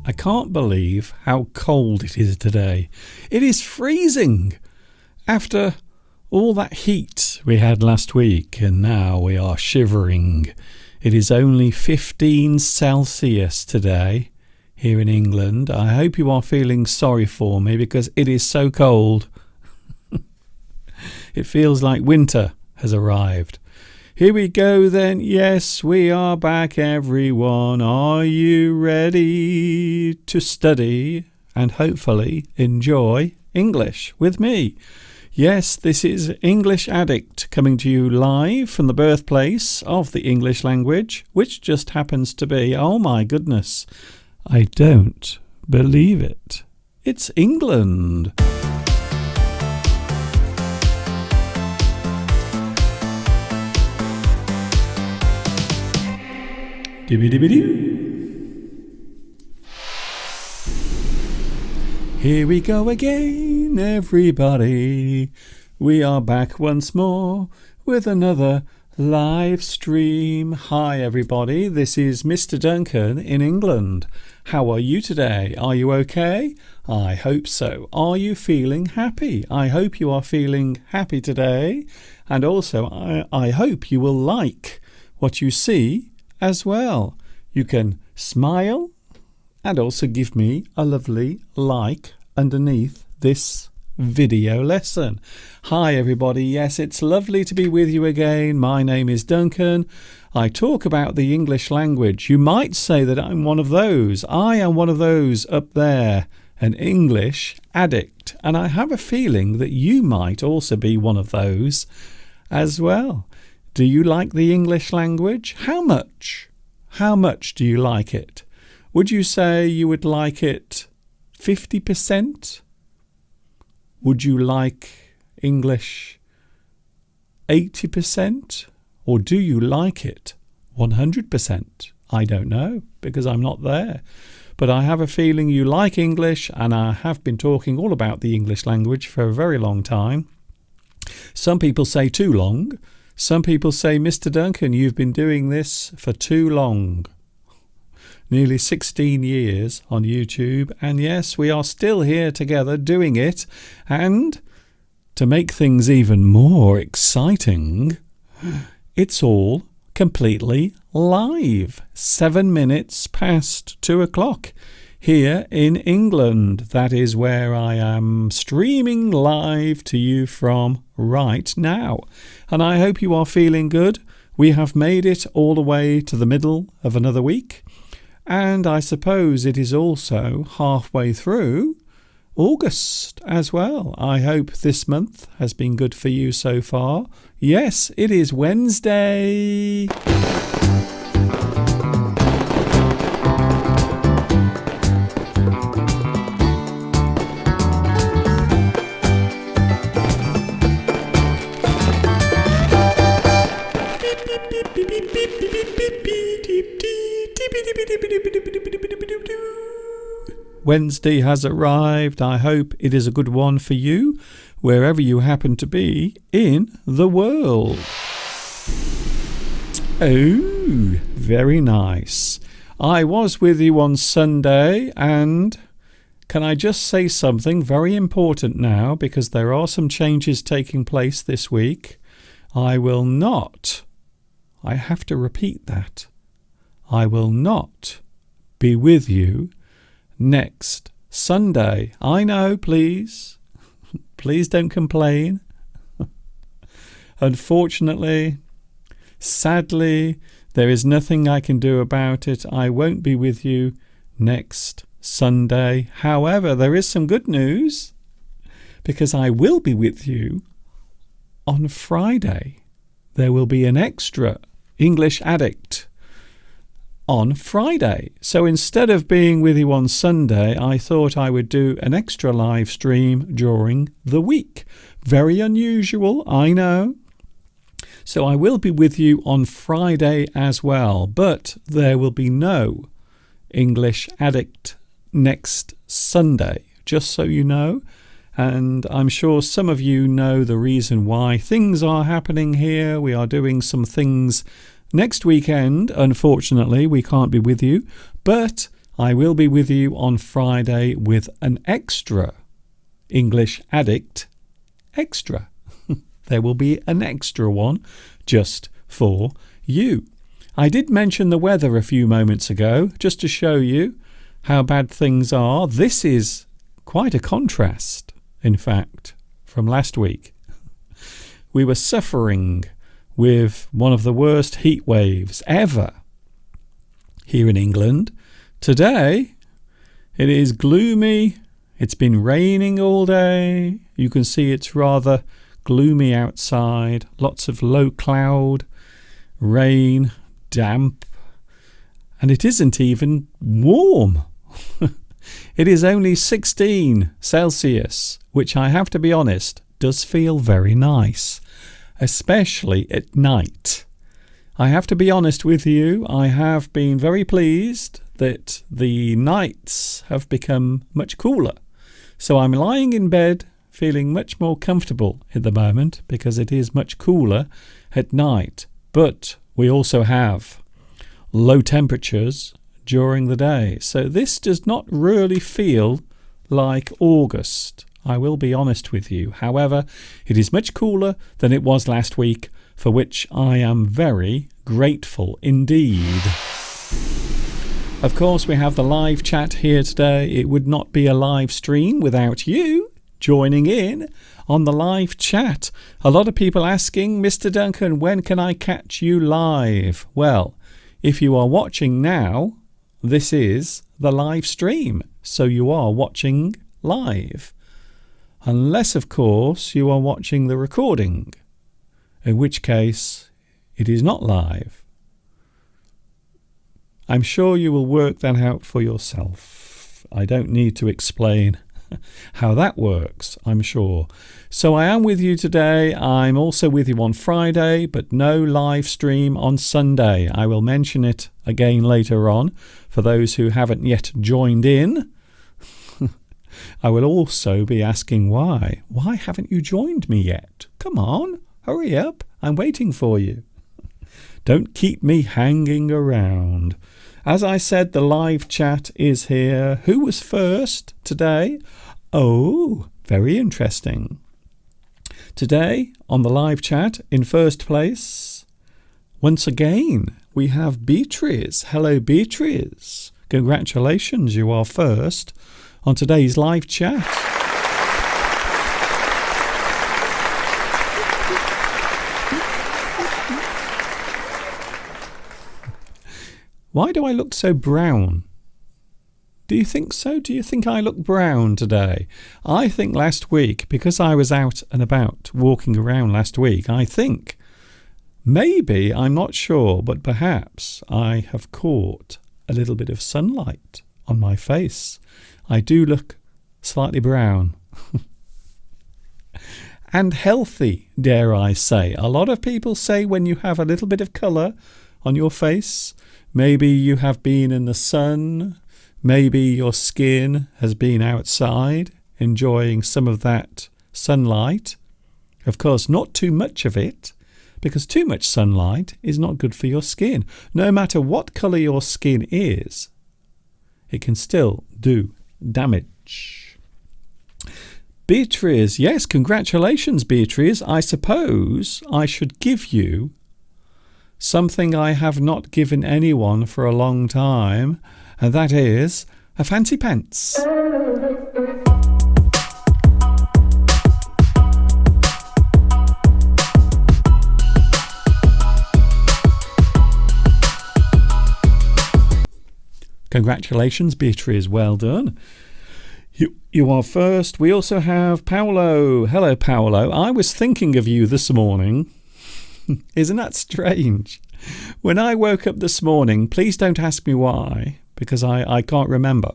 I can't believe how cold it is today. It is freezing after all that heat we had last week, and now we are shivering. It is only 15 Celsius today here in England. I hope you are feeling sorry for me because it is so cold. It feels like winter has arrived. Here we go then. Yes, we are back, everyone. Are you ready to study and hopefully enjoy English with me? Yes, this is English Addict coming to you live from the birthplace of the English language, which just happens to be, oh my goodness, I don't believe it. It's England. Here we go again, everybody. We are back once more with another live stream. Hi, everybody. This is Mr. Duncan in England. How are you today? Are you okay? I hope so. Are you feeling happy? I hope you are feeling happy today. And also, I hope you will like what you see as well. You can smile and also give me a lovely like underneath this video lesson. Hi everybody, yes, it's lovely to be with you again. My name is Duncan. I talk about the English language. You might say that I'm one of those. I am one of those up there, an English addict. And I have a feeling that you might also be one of those as well. Do you like the English language? How much? How much do you like it? Would you say you would like it 50%? Would you like English 80%? Or do you like it 100%? I don't know, because I'm not there. But I have a feeling you like English, and I have been talking all about the English language for a very long time. Some people say too long. Some people say, Mr. Duncan, you've been doing this for too long. Nearly 16 years on YouTube. And yes, we are still here together doing it. And to make things even more exciting, it's all completely live. 7 minutes past 2 o'clock here in England. That is where I am streaming live to you from right now. And I hope you are feeling good. We have made it all the way to the middle of another week. And I suppose it is also halfway through August as well. I hope this month has been good for you so far. Yes, it is Wednesday. Wednesday has arrived. I hope it is a good one for you, wherever you happen to be in the world. Oh, very nice. I was with you on Sunday, and can I just say something very important now, because there are some changes taking place this week. I have to repeat that. I will not be with you next Sunday. I know, please. Please don't complain. Unfortunately, sadly, there is nothing I can do about it. I won't be with you next Sunday. However, there is some good news, because I will be with you on Friday. There will be an extra English Addict on Friday. So instead of being with you on Sunday, I thought I would do an extra live stream during the week. Very unusual, I know. So I will be with you on Friday as well, but there will be no English Addict next Sunday, just so you know. And I'm sure some of you know the reason why. Things are happening here. We are doing some things next weekend. Unfortunately, we can't be with you, but I will be with you on Friday with an extra English Addict Extra. There will be an extra one just for you. I did mention the weather a few moments ago, just to show you how bad things are. This is quite a contrast, in fact, from last week. We were suffering with one of the worst heat waves ever here in England. Today, it is gloomy. It's been raining all day. You can see it's rather gloomy outside. Lots of low cloud, rain, damp, and it isn't even warm. It is only 16 Celsius, which I have to be honest, does feel very nice, especially at night. I have to be honest with you, I have been very pleased that the nights have become much cooler. So I'm lying in bed feeling much more comfortable at the moment because it is much cooler at night. But we also have low temperatures during the day. So this does not really feel like August. I will be honest with you. However, it is much cooler than it was last week, for which I am very grateful indeed. Of course, we have the live chat here today. It would not be a live stream without you joining in on the live chat. A lot of people asking, Mr. Duncan, when can I catch you live? Well, if you are watching now, this is the live stream. So you are watching live. Unless, of course, you are watching the recording, in which case it is not live. I'm sure you will work that out for yourself. I don't need to explain how that works, I'm sure. So I am with you today. I'm also with you on Friday, but no live stream on Sunday. I will mention it again later on for those who haven't yet joined in. I will also be asking why. Why haven't you joined me yet? Come on, hurry up. I'm waiting for you. Don't keep me hanging around. As I said, the live chat is here. Who was first today? Oh, very interesting. Today on the live chat, in first place, once again, we have Beatrice. Hello, Beatrice. Congratulations, you are first on today's live chat. Why do I look so brown? Do you think so? Do you think I look brown today? I think last week, because I was out and about walking around last week, I think maybe, I'm not sure, but perhaps I have caught a little bit of sunlight on my face. I do look slightly brown. And healthy, dare I say. A lot of people say when you have a little bit of colour on your face, maybe you have been in the sun, maybe your skin has been outside enjoying some of that sunlight. Of course, not too much of it, because too much sunlight is not good for your skin. No matter what colour your skin is, it can still do damage. Beatrice, yes, congratulations, Beatrice. I suppose I should give you something I have not given anyone for a long time, and that is a fancy pants. Congratulations, Beatrice. Well done. You are first. We also have Paolo. Hello, Paolo. I was thinking of you this morning. Isn't that strange? When I woke up this morning, please don't ask me why, because I can't remember.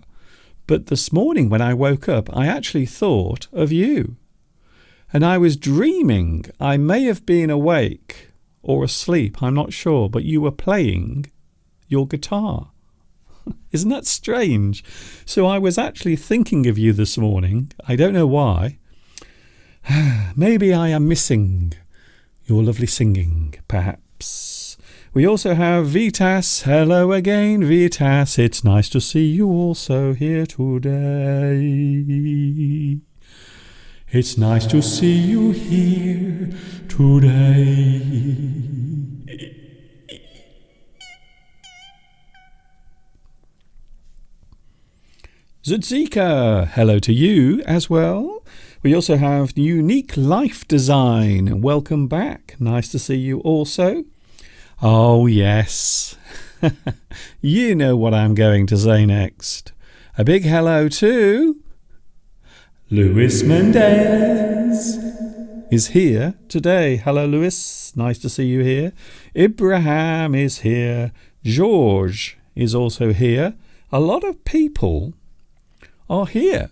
But this morning when I woke up, I actually thought of you. And I was dreaming. I may have been awake or asleep, I'm not sure, but you were playing your guitar. Isn't that strange? So I was actually thinking of you this morning. I don't know why. Maybe I am missing your lovely singing, perhaps. We also have Vitas. Hello again, Vitas. It's nice to see you also here today. It's nice to see you here today. Zudzika, hello to you as well. We also have Unique Life Design. Welcome back. Nice to see you also. Oh, yes. You know what I'm going to say next. A big hello to Luis Mendez is here today. Hello, Luis. Nice to see you here. Ibrahim is here. George is also here. A lot of people are here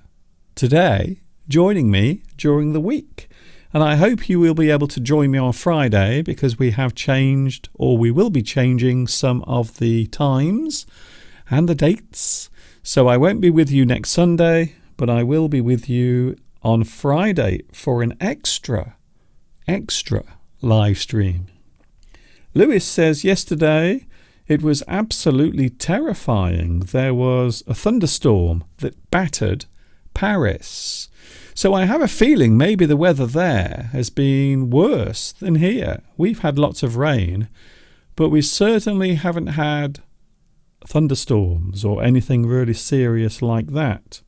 today joining me during the week. And I hope you will be able to join me on Friday because we have changed, or we will be changing, some of the times and the dates. So I won't be with you next Sunday, but I will be with you on Friday for an extra live stream. Lewis says yesterday it was absolutely terrifying. There was a thunderstorm that battered Paris. So I have a feeling maybe the weather there has been worse than here. We've had lots of rain, but we certainly haven't had thunderstorms or anything really serious like that.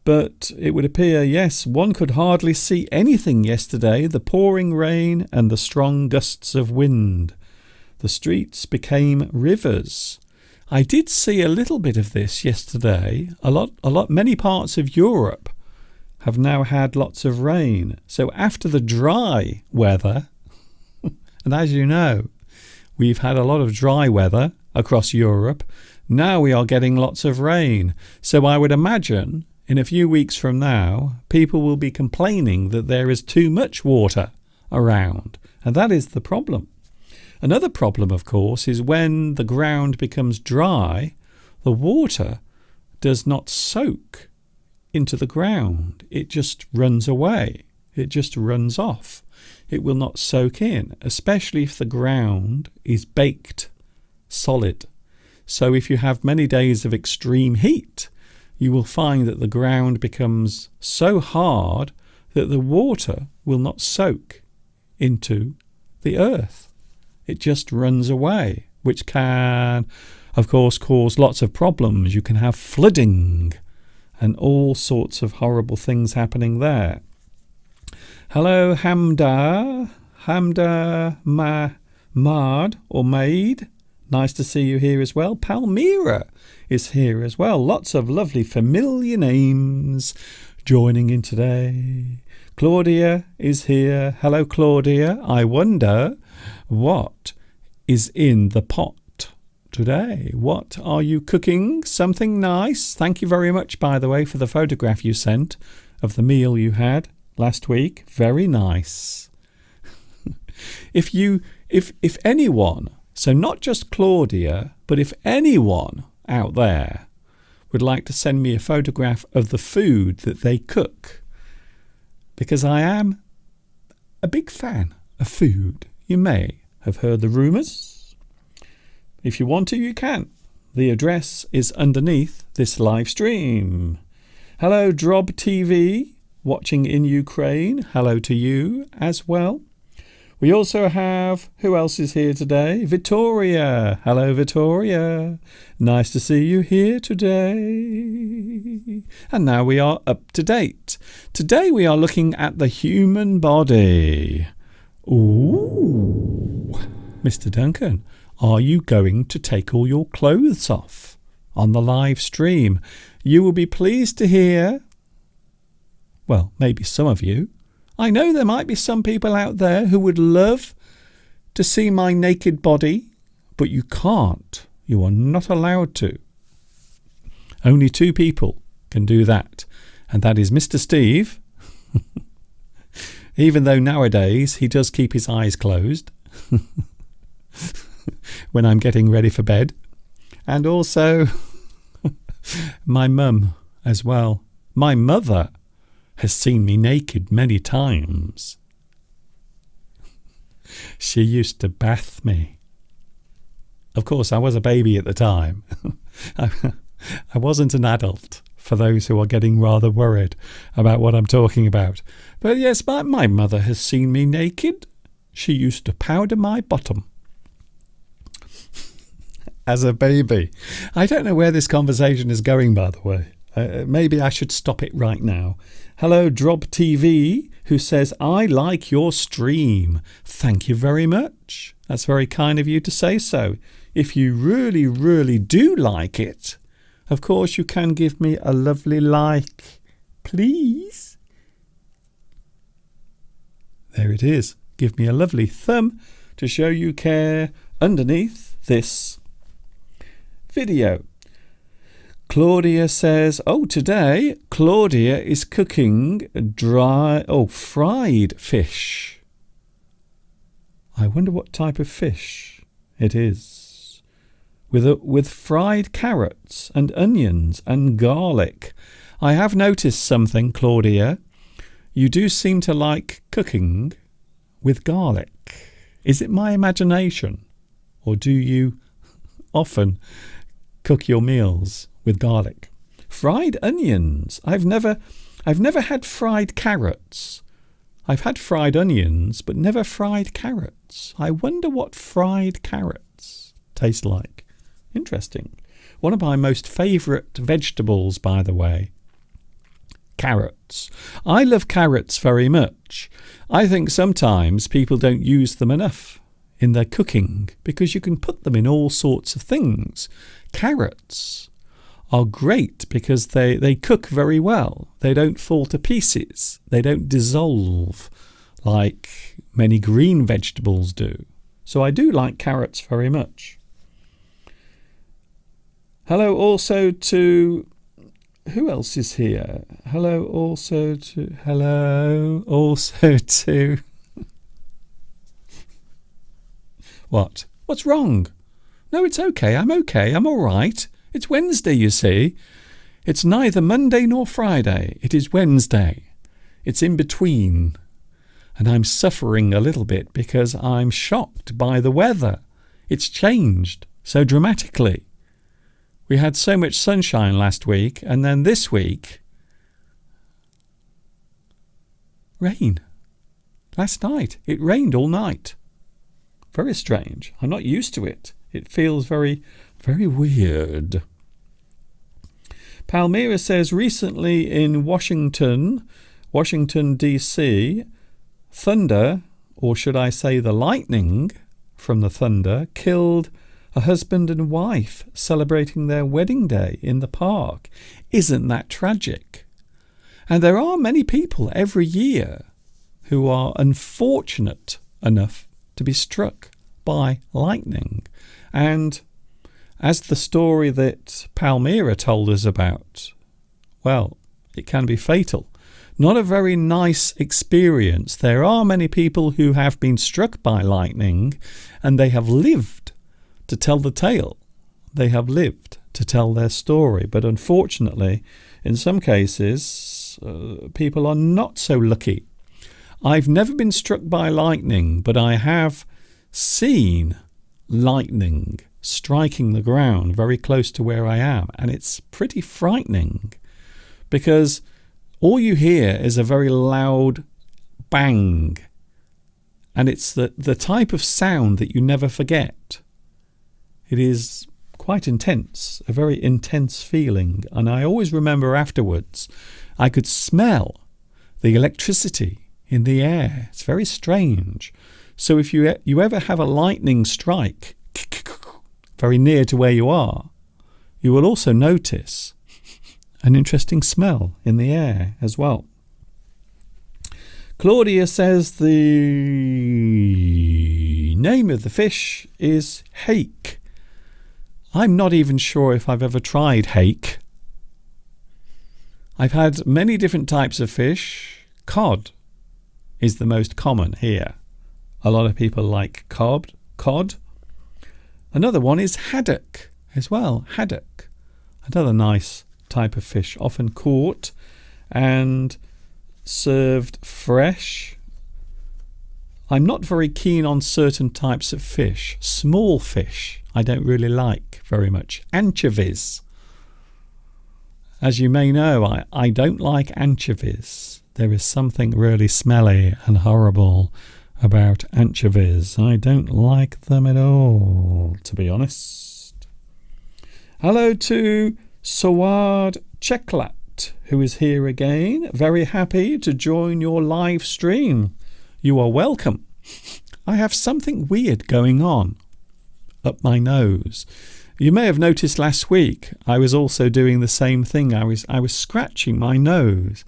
But it would appear, yes, one could hardly see anything yesterday. The pouring rain and the strong gusts of wind. The streets became rivers. I did see a little bit of this yesterday. Many parts of Europe have now had lots of rain. So after the dry weather, and as you know, we've had a lot of dry weather across Europe. Now we are getting lots of rain. So I would imagine in a few weeks from now, people will be complaining that there is too much water around. And that is the problem. Another problem, of course, is when the ground becomes dry, the water does not soak into the ground. It just runs away. It just runs off. It will not soak in, especially if the ground is baked solid. So if you have many days of extreme heat, you will find that the ground becomes so hard that the water will not soak into the earth. It just runs away, which can, of course, cause lots of problems. You can have flooding and all sorts of horrible things happening there. Hello, Hamda Mad or Maid. Nice to see you here as well. Palmyra is here as well. Lots of lovely familiar names joining in today. Claudia is here. Hello, Claudia. I wonder what is in the pot today. What are you cooking? Something nice? Thank you very much, by the way, for the photograph you sent of the meal you had last week. Very nice. If anyone, so not just Claudia, but if anyone out there would like to send me a photograph of the food that they cook, because I am a big fan of food. You may have heard the rumours. If you want to, you can. The address is underneath this live stream. Hello, Drob TV, watching in Ukraine. Hello to you as well. We also have, who else is here today? Victoria. Hello, Victoria. Nice to see you here today. And now we are up to date. Today we are looking at the human body. Ooh, Mr. Duncan, are you going to take all your clothes off on the live stream? You will be pleased to hear, well, maybe some of you. I know there might be some people out there who would love to see my naked body, but you can't. You are not allowed to. Only two people can do that, and that is Mr. Steve, even though nowadays he does keep his eyes closed when I'm getting ready for bed, and also my mum as well. My mother has seen me naked many times. She used to bath me. Of course, I was a baby at the time. I wasn't an adult, for those who are getting rather worried about what I'm talking about. But yes, my mother has seen me naked. She used to powder my bottom. As a baby. I don't know where this conversation is going, by the way. Maybe I should stop it right now. Hello, Drob TV, who says, I like your stream. Thank you very much. That's very kind of you to say so. If you really, really do like it, of course you can give me a lovely like. Please. There it is. Give me a lovely thumb to show you care underneath this video. Claudia says, today Claudia is cooking fried fish. I wonder what type of fish it is. With fried carrots and onions and garlic. I have noticed something, Claudia. You do seem to like cooking with garlic. Is it my imagination? Or do you often cook your meals with garlic? Fried onions. I've never had fried carrots. I've had fried onions, but never fried carrots. I wonder what fried carrots taste like. Interesting. One of my most favourite vegetables, by the way. Carrots. I love carrots very much. I think sometimes people don't use them enough in their cooking because you can put them in all sorts of things. Carrots are great because they cook very well. They don't fall to pieces. They don't dissolve like many green vegetables do. So I do like carrots very much. Hello also to... Who else is here? Hello also to... What? What's wrong? No, it's okay. I'm all right. It's Wednesday, you see. It's neither Monday nor Friday. It is Wednesday. It's in between. And I'm suffering a little bit because I'm shocked by the weather. It's changed so dramatically. We had so much sunshine last week, and then this week, rain. Last night, it rained all night. Very strange. I'm not used to it. It feels very, very weird. Palmyra says, recently in Washington, D.C., thunder, or should I say the lightning from the thunder, killed a husband and wife celebrating their wedding day in the park. Isn't that tragic? And there are many people every year who are unfortunate enough to be struck by lightning. And as the story that Palmyra told us about, well, it can be fatal. Not a very nice experience. There are many people who have been struck by lightning and they have lived to tell the tale. They have lived to tell their story. But unfortunately, in some cases, people are not so lucky. I've never been struck by lightning, but I have seen lightning striking the ground very close to where I am. And it's pretty frightening because all you hear is a very loud bang. And it's the type of sound that you never forget. It is quite intense, a very intense feeling. And I always remember afterwards, I could smell the electricity in the air. It's very strange. So if you ever have a lightning strike very near to where you are, you will also notice an interesting smell in the air as well. Claudia says the name of the fish is hake. I'm not even sure if I've ever tried hake. I've had many different types of fish. Cod is the most common here. A lot of people like cod. Another one is haddock as well. Haddock, another nice type of fish, often caught and served fresh. I'm not very keen on certain types of fish. Small fish I don't really like very much. Anchovies. As you may know, I don't like anchovies. There is something really smelly and horrible about anchovies. I don't like them at all, to be honest. Hello to Sawad Cheklat, who is here again. Very happy to join your live stream. You are welcome. I have something weird going on up my nose. You may have noticed last week I was also doing the same thing. I was scratching my nose.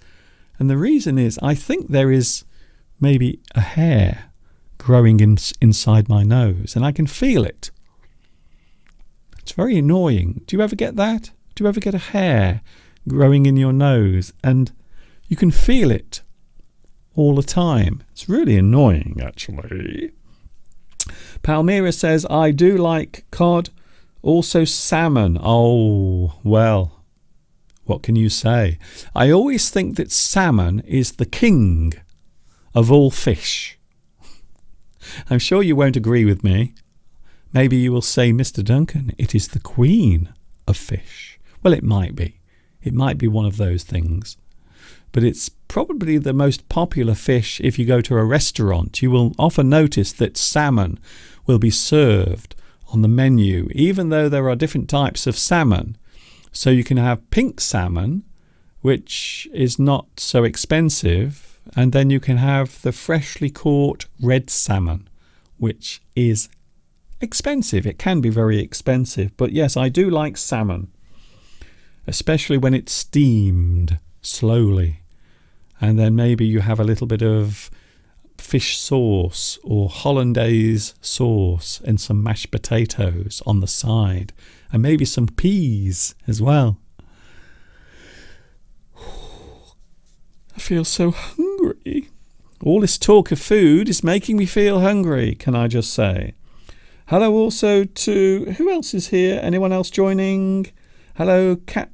And the reason is I think there is maybe a hair growing inside my nose, and I can feel it. It's very annoying. Do you ever get that? Do you ever get a hair growing in your nose and you can feel it all the time? It's really annoying, actually. Palmyra says, I do like cod, also salmon. Oh, well, what can you say? I always think that salmon is the king of all fish. I'm sure you won't agree with me. Maybe you will say, Mr. Duncan, it is the queen of fish. Well, it might be. It might be one of those things. But it's probably the most popular fish. If you go to a restaurant, you will often notice that salmon will be served on the menu, even though there are different types of salmon. So you can have pink salmon, which is not so expensive, and then you can have the freshly caught red salmon, which is expensive. It can be very expensive, but yes, I do like salmon, especially when it's steamed slowly. And then maybe you have a little bit of fish sauce or hollandaise sauce and some mashed potatoes on the side, and maybe some peas as well. I feel so hungry. All this talk of food is making me feel hungry, can I just say. Hello also to... Who else is here? Anyone else joining? Hello, Cap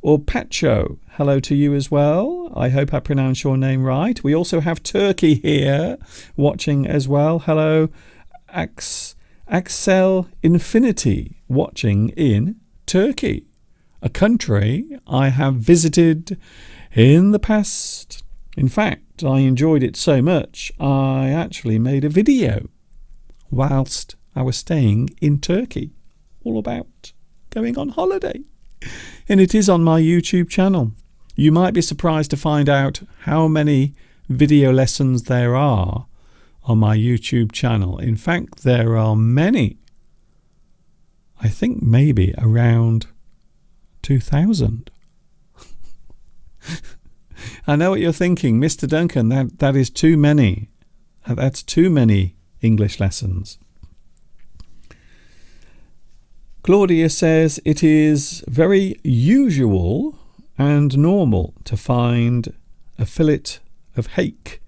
or Pacho. Hello to you as well. I hope I pronounced your name right. We also have Turkey here watching as well. Hello, Axel Infinity watching in Turkey, a country I have visited in the past. In fact, I enjoyed it so much, I actually made a video whilst I was staying in Turkey, all about going on holiday. And it is on my YouTube channel. You might be surprised to find out how many video lessons there are on my YouTube channel. In fact, there are many. I think maybe around 2,000. I know what you're thinking, Mr. Duncan, that is too many. That's too many English lessons. Claudia says it is very usual and normal to find a fillet of hake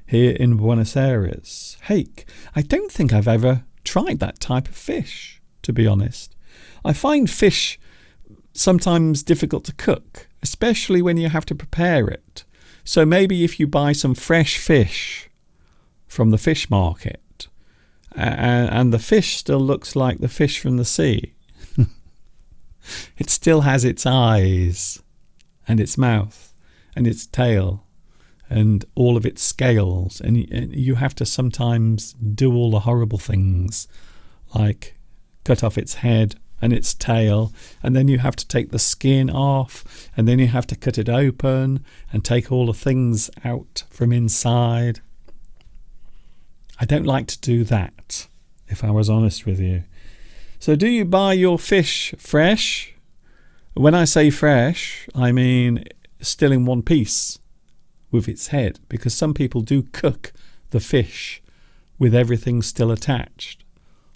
here in Buenos Aires. Hake. I don't think I've ever tried that type of fish, to be honest. I find fish sometimes difficult to cook, especially when you have to prepare it. So maybe if you buy some fresh fish from the fish market and the fish still looks like the fish from the sea, it still has its eyes and its mouth and its tail and all of its scales, and you have to sometimes do all the horrible things like cut off its head and its tail, and then you have to take the skin off, and then you have to cut it open and take all the things out from inside. I don't like to do that, if I was honest with you. So do you buy your fish fresh? When I say fresh, I mean still in one piece with its head, because some people do cook the fish with everything still attached.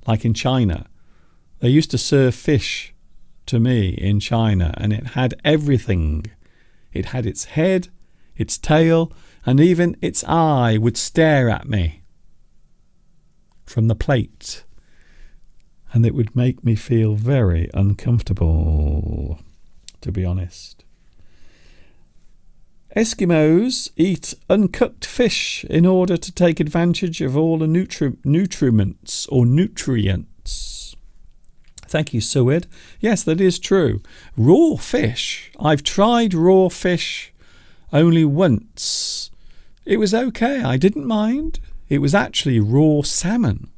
Like in China, they used to serve fish to me in China, and it had everything. It had its head, its tail, and even its eye would stare at me from the plate. And it would make me feel very uncomfortable, to be honest. Eskimos eat uncooked fish in order to take advantage of all the nutriments or nutrients. Thank you, Sued. Yes, that is true. Raw fish. I've tried raw fish only once. It was okay. I didn't mind. It was actually raw salmon,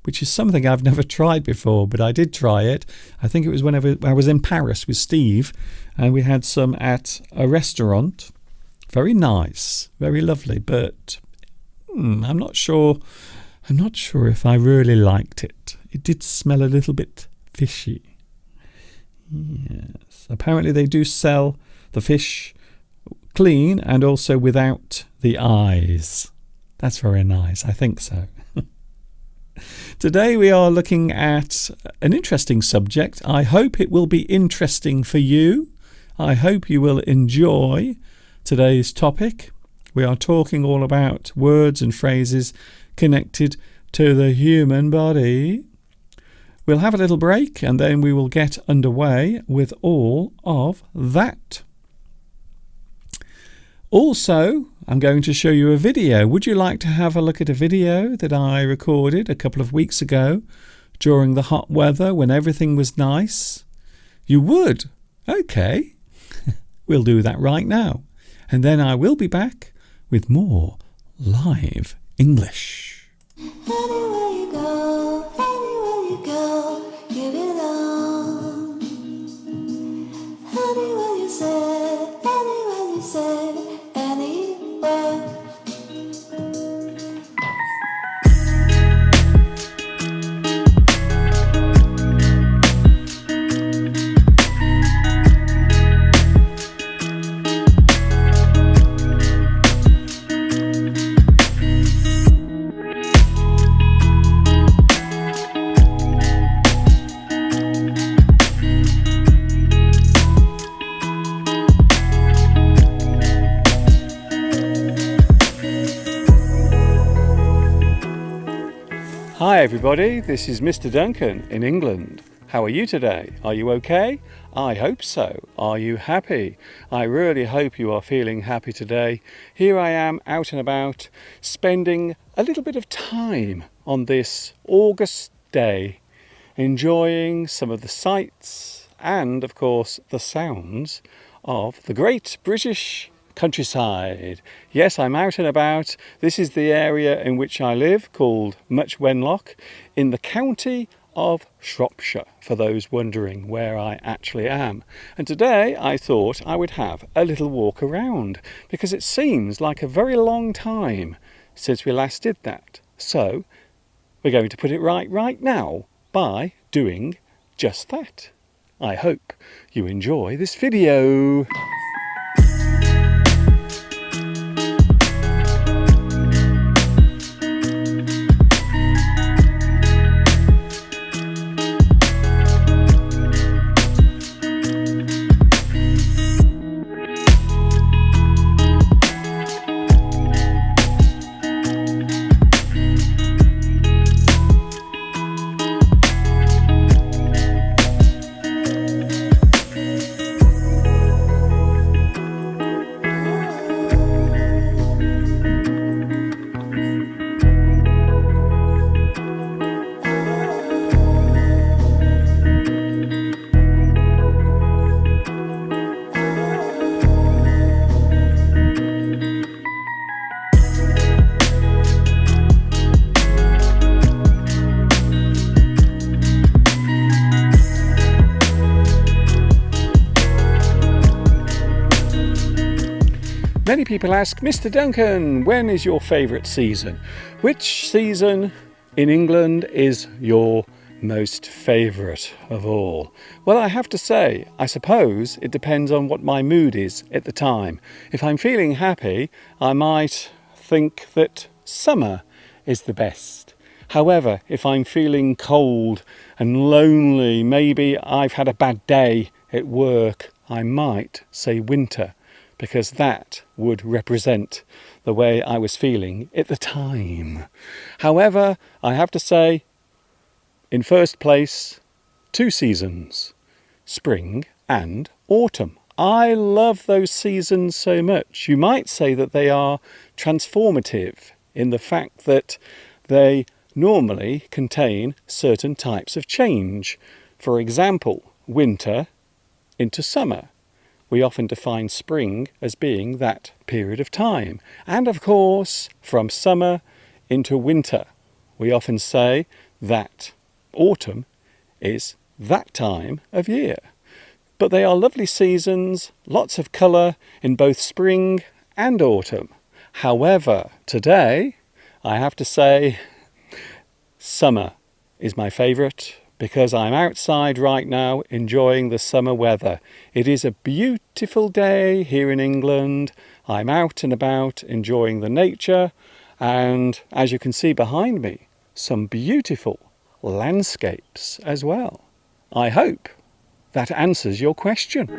which is something I've never tried before, but I did try it. I think it was whenever I was in Paris with Steve, and we had some at a restaurant. Very nice, very lovely, but I'm not sure if I really liked it. It did smell a little bit fishy. Yes, apparently they do sell the fish clean and also without the eyes. That's very nice, I think so. Today we are looking at an interesting subject. I hope it will be interesting for you. I hope you will enjoy today's topic. We are talking all about words and phrases connected to the human body. We'll have a little break and then we will get underway with all of that. Also, I'm going to show you a video. Would you like to have a look at a video that I recorded a couple of weeks ago during the hot weather when everything was nice? You would? Okay. We'll do that right now. And then I will be back with more live English. Anywhere you go, you belong. Anywhere you say, anywhere. Hi everybody, this is Mr. Duncan in England. How are you today? Are you okay? I hope so. Are you happy? I really hope you are feeling happy today. Here I am out and about, spending a little bit of time on this August day, enjoying some of the sights and, of course, the sounds of the great British countryside. Yes, I'm out and about. This is the area in which I live, called Much Wenlock, in the county of Shropshire, for those wondering where I actually am. And today I thought I would have a little walk around, because it seems like a very long time since we last did that. So we're going to put it right now by doing just that. I hope you enjoy this video. Many people ask, Mr. Duncan, when is your favourite season? Which season in England is your most favourite of all? Well, I have to say, I suppose it depends on what my mood is at the time. If I'm feeling happy, I might think that summer is the best. However, if I'm feeling cold and lonely, maybe I've had a bad day at work, I might say winter, because that would represent the way I was feeling at the time. However, I have to say, in first place, two seasons, spring and autumn. I love those seasons so much. You might say that they are transformative in the fact that they normally contain certain types of change. For example, winter into summer. We often define spring as being that period of time. And of course, from summer into winter. We often say that autumn is that time of year. But they are lovely seasons, lots of colour in both spring and autumn. However, today, I have to say, summer is my favourite because I'm outside right now enjoying the summer weather. It is a beautiful day here in England. I'm out and about enjoying the nature, and as you can see behind me, some beautiful landscapes as well. I hope that answers your question.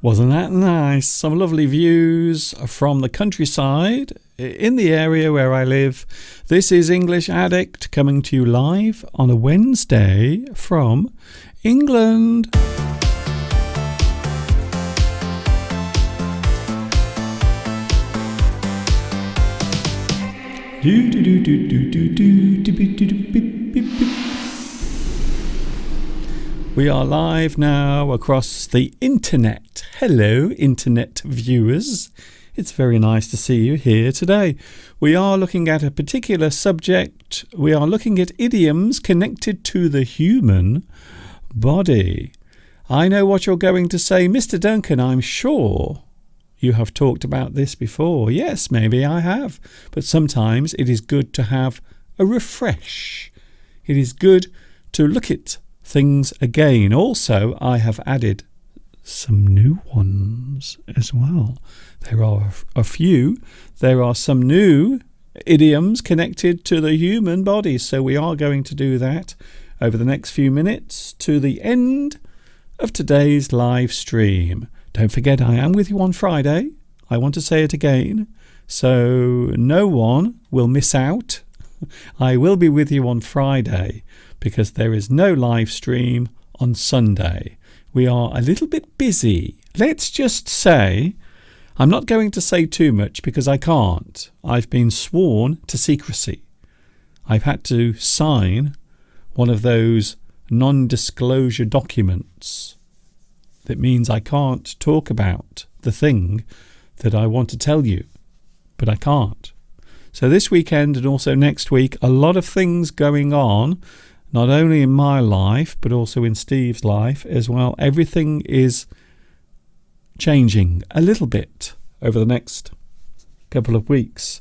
Wasn't that nice? Some lovely views from the countryside in the area where I live. This is English Addict coming to you live on a Wednesday from England. We are live now across the internet. Hello, internet viewers. It's very nice to see you here today. We are looking at a particular subject. We are looking at idioms connected to the human body. I know what you're going to say, Mr. Duncan. I'm sure you have talked about this before. Yes, maybe I have. But sometimes it is good to have a refresh. It is good to look at things again. Also, I have added some new ones as well. There are a few. There are some new idioms connected to the human body. So we are going to do that over the next few minutes to the end of today's live stream. Don't forget, I am with you on Friday. I want to say it again, so no one will miss out. I will be with you on Friday because there is no live stream on Sunday. We are a little bit busy. Let's just say, I'm not going to say too much because I can't. I've been sworn to secrecy. I've had to sign one of those non-disclosure documents. That means I can't talk about the thing that I want to tell you, but I can't. So this weekend and also next week, a lot of things going on, not only in my life, but also in Steve's life as well. Everything is changing a little bit over the next couple of weeks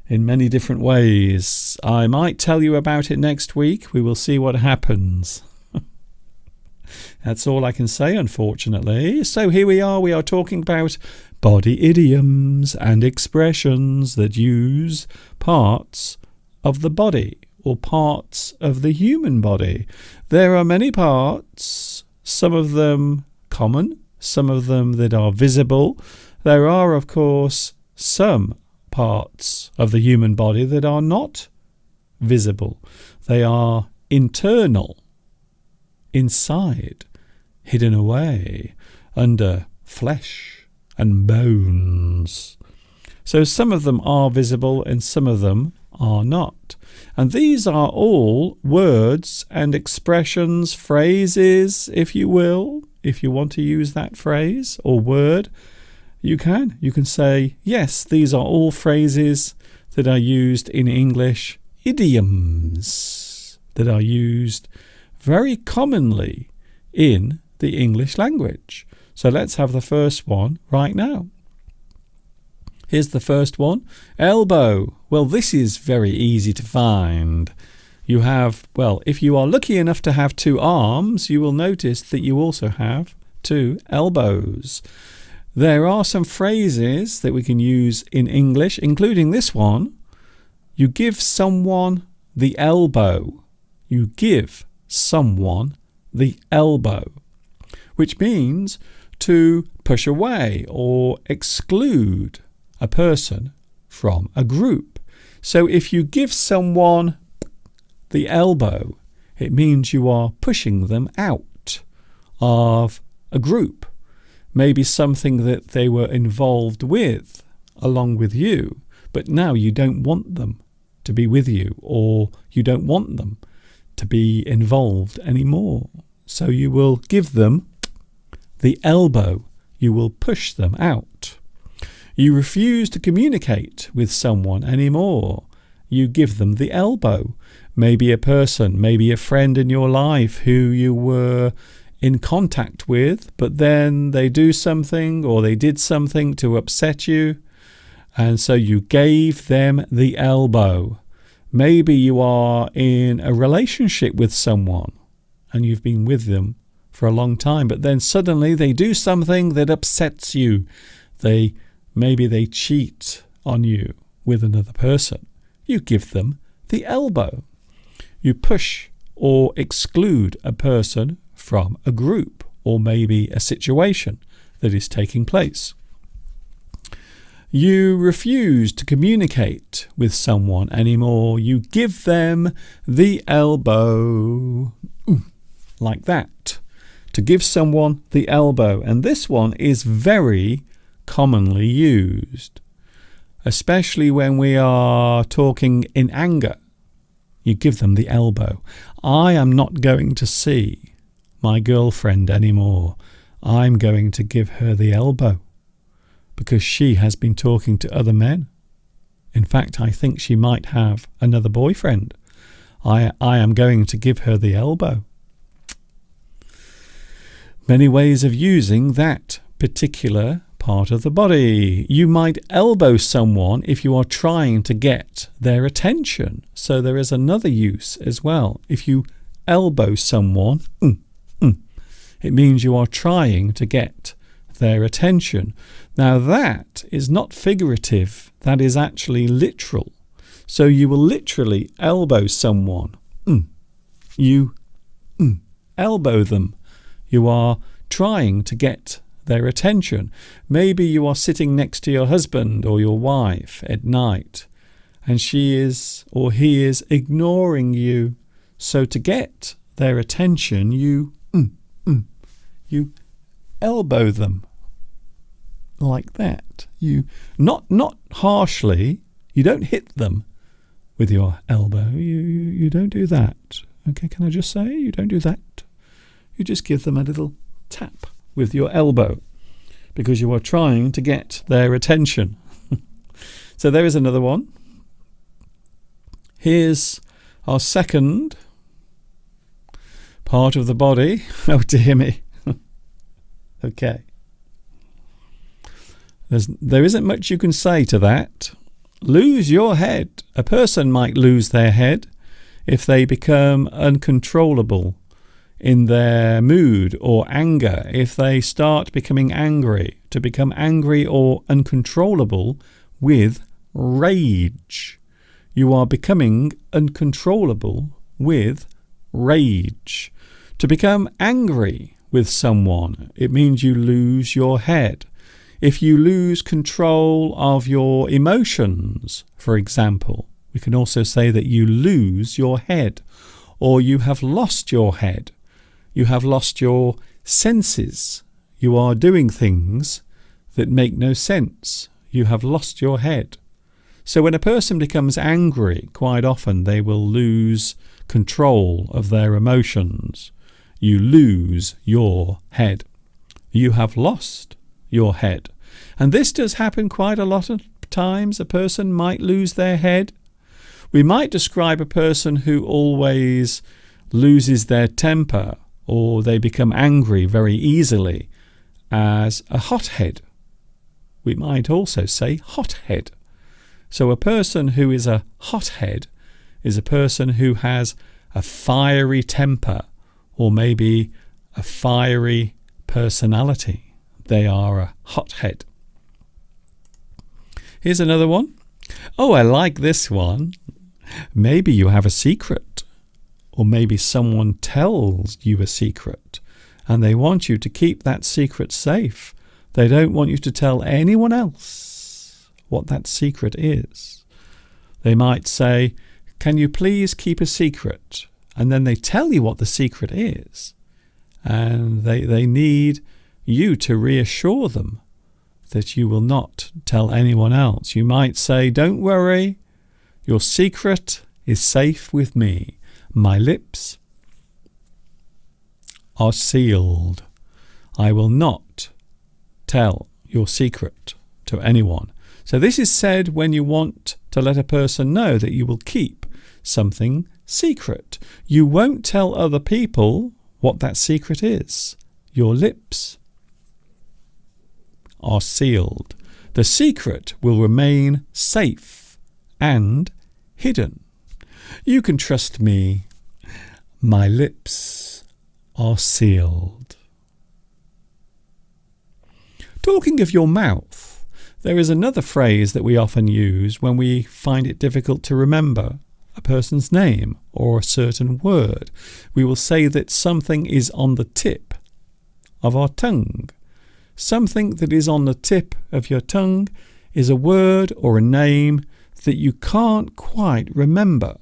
in many different ways. I might tell you about it next week. We will see what happens. That's all I can say, unfortunately. So here we are talking about body idioms and expressions that use parts of the body or parts of the human body. There are many parts, some of them common, some of them that are visible. There are, of course, some parts of the human body that are not visible. They are internal, inside, hidden away under flesh and bones. So some of them are visible and some of them are not. And these are all words and expressions, phrases, if you will. If you want to use that phrase or word, you can. You can say, yes, these are all phrases that are used in English, idioms that are used very commonly in the English language. So let's have the first one right now. Here's the first one. Elbow. Well, this is very easy to find. You have, well, if you are lucky enough to have two arms, you will notice that you also have two elbows. There are some phrases that we can use in English, including this one. You give someone the elbow. You give someone the elbow, which means to push away or exclude a person from a group. So if you give someone the elbow, it means you are pushing them out of a group, maybe something that they were involved with along with you, but now you don't want them to be with you, or you don't want them to be involved anymore. So you will give them the elbow. You will push them out. You refuse to communicate with someone anymore. You give them the elbow. Maybe a person, maybe a friend in your life who you were in contact with, but then they do something or they did something to upset you, and so you gave them the elbow. Maybe you are in a relationship with someone and you've been with them for a long time, but then suddenly they do something that upsets you. Maybe they cheat on you with another person. You give them the elbow. You push or exclude a person from a group or maybe a situation that is taking place. You refuse to communicate with someone anymore. You give them the elbow. Like that. To give someone the elbow. And this one is very commonly used, especially when we are talking in anger. You give them the elbow. I am not going to see my girlfriend anymore. I'm going to give her the elbow because she has been talking to other men. In fact, I think she might have another boyfriend. I am going to give her the elbow. Many ways of using that particular part of the body. You might elbow someone if you are trying to get their attention. So there is another use as well. If you elbow someone, it means you are trying to get their attention. Now that is not figurative. That is actually literal. So you will literally elbow someone. You elbow them. You are trying to get their attention. Maybe you are sitting next to your husband or your wife at night and she is or he is ignoring you. So to get their attention, you elbow them like that. You not harshly. You don't hit them with your elbow. You don't do that. Okay, can I just say you don't do that? You just give them a little tap with your elbow because you are trying to get their attention. So there is another one. Here's our second part of the body. Oh dear me. Okay. There isn't much you can say to that. Lose your head. A person might lose their head if they become uncontrollable in their mood or anger. If they start becoming angry, to become angry or uncontrollable with rage. You are becoming uncontrollable with rage. To become angry with someone, it means you lose your head. If you lose control of your emotions, for example, we can also say that you lose your head, or you have lost your head. You have lost your senses. You are doing things that make no sense. You have lost your head. So when a person becomes angry, quite often they will lose control of their emotions. You lose your head. You have lost your head. And this does happen quite a lot of times. A person might lose their head. We might describe a person who always loses their temper or they become angry very easily as a hothead. We might also say hothead. So a person who is a hothead is a person who has a fiery temper or maybe a fiery personality. They are a hothead. Here's another one. Oh, I like this one. Maybe you have a secret, or maybe someone tells you a secret and they want you to keep that secret safe. They don't want you to tell anyone else what that secret is. They might say, "Can you please keep a secret?" And then they tell you what the secret is. And they need you to reassure them that you will not tell anyone else. You might say, "Don't worry, your secret is safe with me. My lips are sealed. I will not tell your secret to anyone." So this is said when you want to let a person know that you will keep something secret. You won't tell other people what that secret is. Your lips are sealed. The secret will remain safe and hidden. You can trust me. My lips are sealed. Talking of your mouth, there is another phrase that we often use when we find it difficult to remember a person's name or a certain word. We will say that something is on the tip of our tongue. Something that is on the tip of your tongue is a word or a name that you can't quite remember.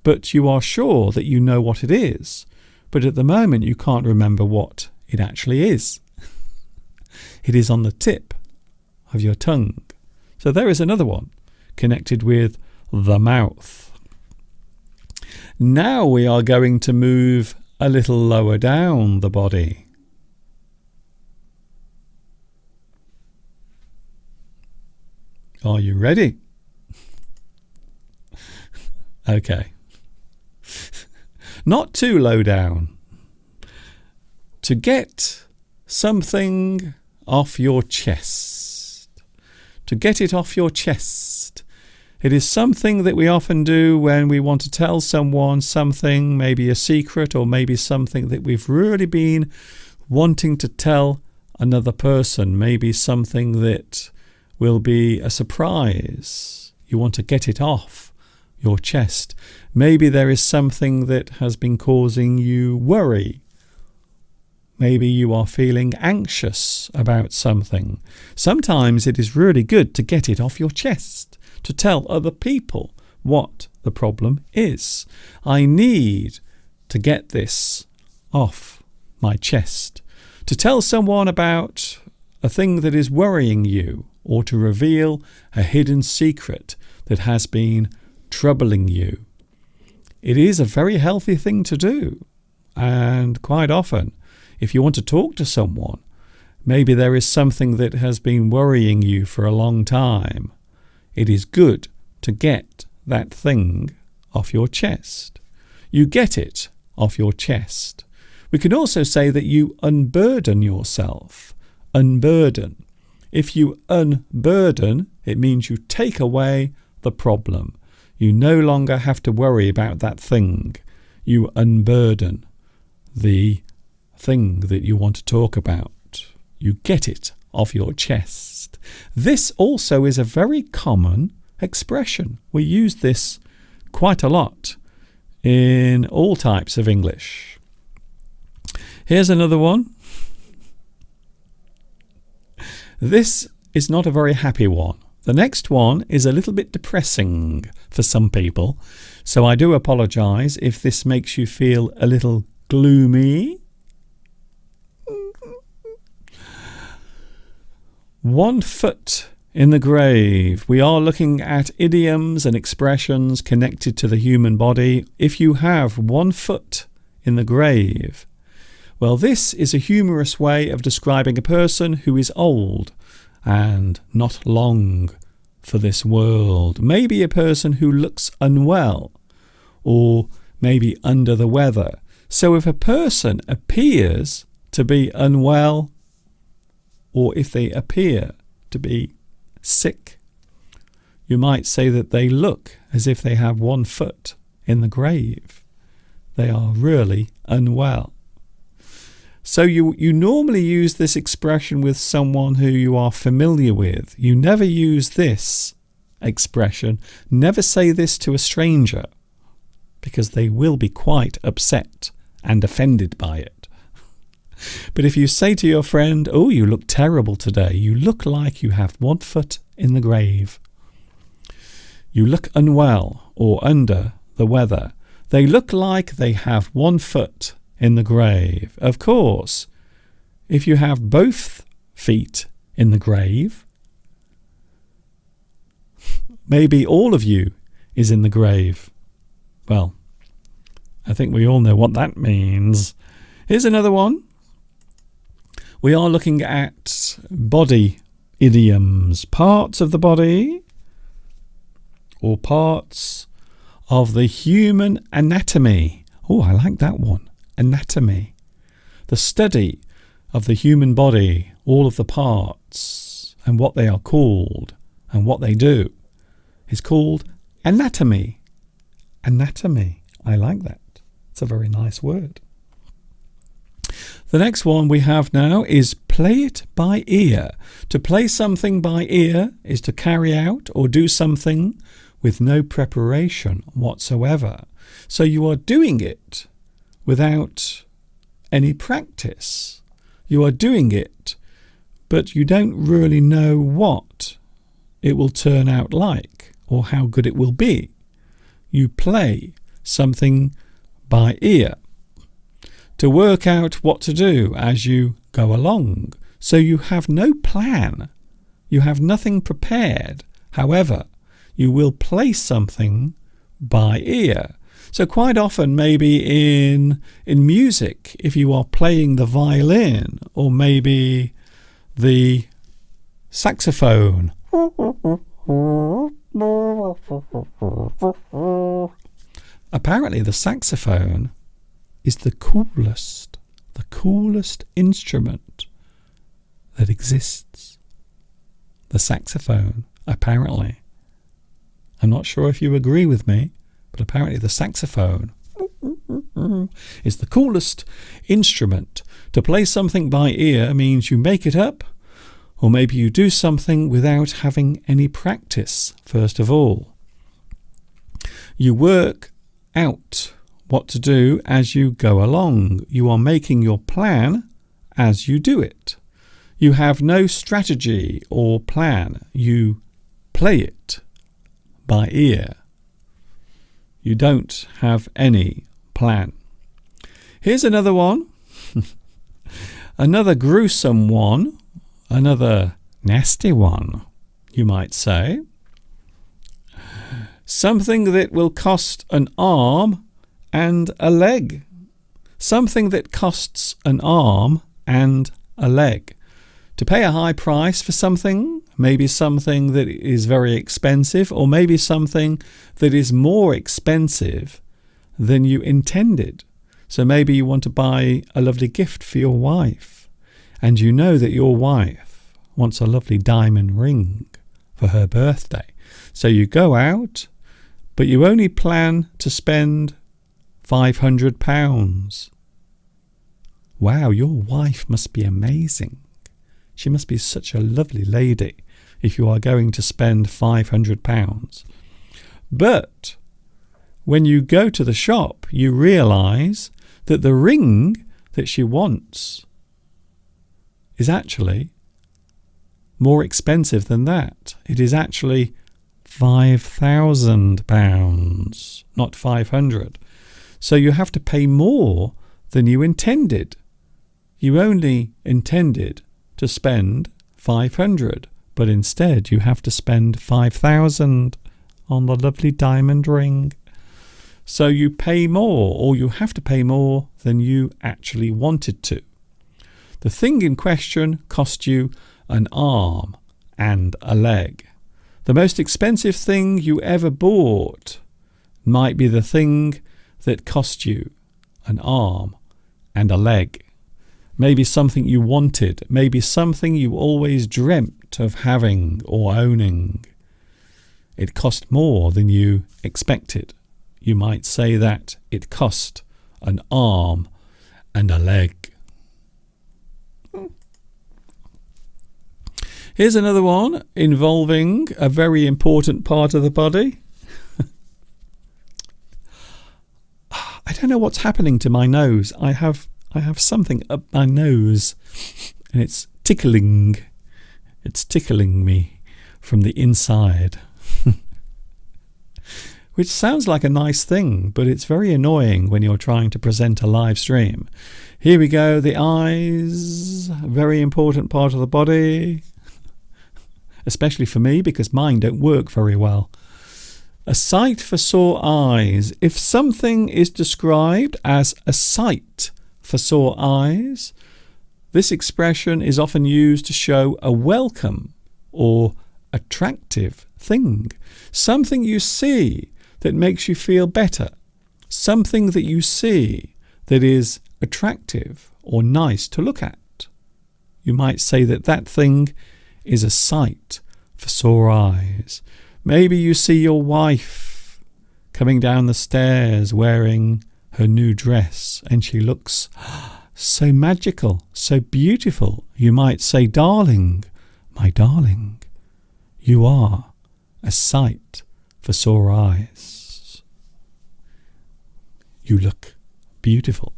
But you are sure that you know what it is. But at the moment you can't remember what it actually is. It is on the tip of your tongue. So there is another one connected with the mouth. Now we are going to move a little lower down the body. Are you ready? Okay. Not too low down. To get something off your chest. To get it off your chest. It is something that we often do when we want to tell someone something, maybe a secret, or maybe something that we've really been wanting to tell another person. Maybe something that will be a surprise. You want to get it off your chest. Maybe there is something that has been causing you worry. Maybe you are feeling anxious about something. Sometimes it is really good to get it off your chest, to tell other people what the problem is. I need to get this off my chest. To tell someone about a thing that is worrying you, or to reveal a hidden secret that has been troubling you. It is a very healthy thing to do. And quite often, if you want to talk to someone, maybe there is something that has been worrying you for a long time. It is good to get that thing off your chest. You get it off your chest. We can also say that you unburden yourself. Unburden. If you unburden, it means you take away the problem. You no longer have to worry about that thing. You unburden the thing that you want to talk about. You get it off your chest. This also is a very common expression. We use this quite a lot in all types of English. Here's another one. This is not a very happy one. The next one is a little bit depressing for some people, so I do apologise if this makes you feel a little gloomy. 1 foot in the grave. We are looking at idioms and expressions connected to the human body. If you have 1 foot in the grave, well, this is a humorous way of describing a person who is old and not long for this world. Maybe a person who looks unwell or maybe under the weather. So if a person appears to be unwell, or if they appear to be sick. You might say that they look as if they have one foot in the grave. They are really unwell. So you normally use this expression with someone who you are familiar with. You never use this expression. Never say this to a stranger, because they will be quite upset and offended by it. But if you say to your friend, "Oh, you look terrible today. You look like you have one foot in the grave. You look unwell or under the weather. They look like they have one foot in the grave." Of course, if you have both feet in the grave, maybe all of you is in the grave. Well, I think we all know what that means. Here's another one. We are looking at body idioms, parts of the body or parts of the human anatomy. Oh, I like that one. Anatomy. The study of the human body, all of the parts and what they are called and what they do is called anatomy. Anatomy. I like that. It's a very nice word. The next one we have now is play it by ear. To play something by ear is to carry out or do something with no preparation whatsoever. So you are doing it without any practice. You are doing it, but you don't really know what it will turn out like or how good it will be. You play something by ear to work out what to do as you go along. So you have no plan. You have nothing prepared. However, you will play something by ear. So quite often, maybe in music, if you are playing the violin or maybe the saxophone, apparently the saxophone is the coolest instrument that exists. The saxophone, apparently. I'm not sure if you agree with me, but apparently the saxophone is the coolest instrument. To play something by ear means you make it up, or maybe you do something without having any practice, first of all. You work out what to do as you go along. You are making your plan as you do it. You have no strategy or plan. You play it by ear. You don't have any plan. Here's another one. Another gruesome one. Another nasty one, you might say. Something that will cost an arm and a leg. Something that costs an arm and a leg. To pay a high price for something, maybe something that is very expensive, or maybe something that is more expensive than you intended. So maybe you want to buy a lovely gift for your wife, and you know that your wife wants a lovely diamond ring for her birthday. So you go out, but you only plan to spend £500. Wow, your wife must be amazing. She must be such a lovely lady if you are going to spend £500. But when you go to the shop, you realise that the ring that she wants is actually more expensive than that. It is actually £5,000, not 500. So you have to pay more than you intended. You only intended to spend 500, but instead you have to spend 5,000 on the lovely diamond ring. So you pay more, or you have to pay more than you actually wanted to. The thing in question cost you an arm and a leg. The most expensive thing you ever bought might be the thing that cost you an arm and a leg. maybe something you wanted, maybe something you always dreamt of having or owning. It cost more than you expected. You might say that it cost an arm and a leg. Here's another one involving a very important part of the body. I don't know what's happening to my nose. I have something up my nose and it's tickling. It's tickling me from the inside. Which sounds like a nice thing, but it's very annoying when you're trying to present a live stream. Here we go, the eyes, a very important part of the body, especially for me because mine don't work very well. A sight for sore eyes. If something is described as a sight for sore eyes, this expression is often used to show a welcome or attractive thing. Something you see that makes you feel better. Something that you see that is attractive or nice to look at. You might say that that thing is a sight for sore eyes. Maybe you see your wife coming down the stairs wearing her new dress and she looks so magical, so beautiful. You might say, darling, my darling, you are a sight for sore eyes. You look beautiful.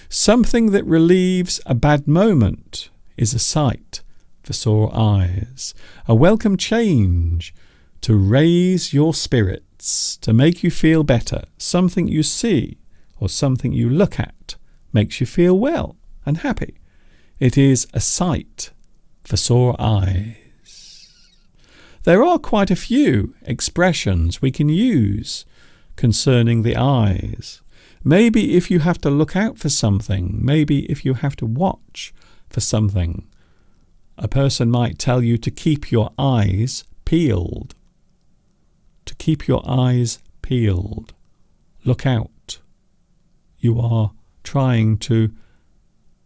Something that relieves a bad moment is a sight for sore eyes. A welcome change to raise your spirits, to make you feel better. Something you see or something you look at makes you feel well and happy. It is a sight for sore eyes. There are quite a few expressions we can use concerning the eyes. Maybe if you have to look out for something, maybe if you have to watch for something, a person might tell you to keep your eyes peeled. To keep your eyes peeled. Look out. You are trying to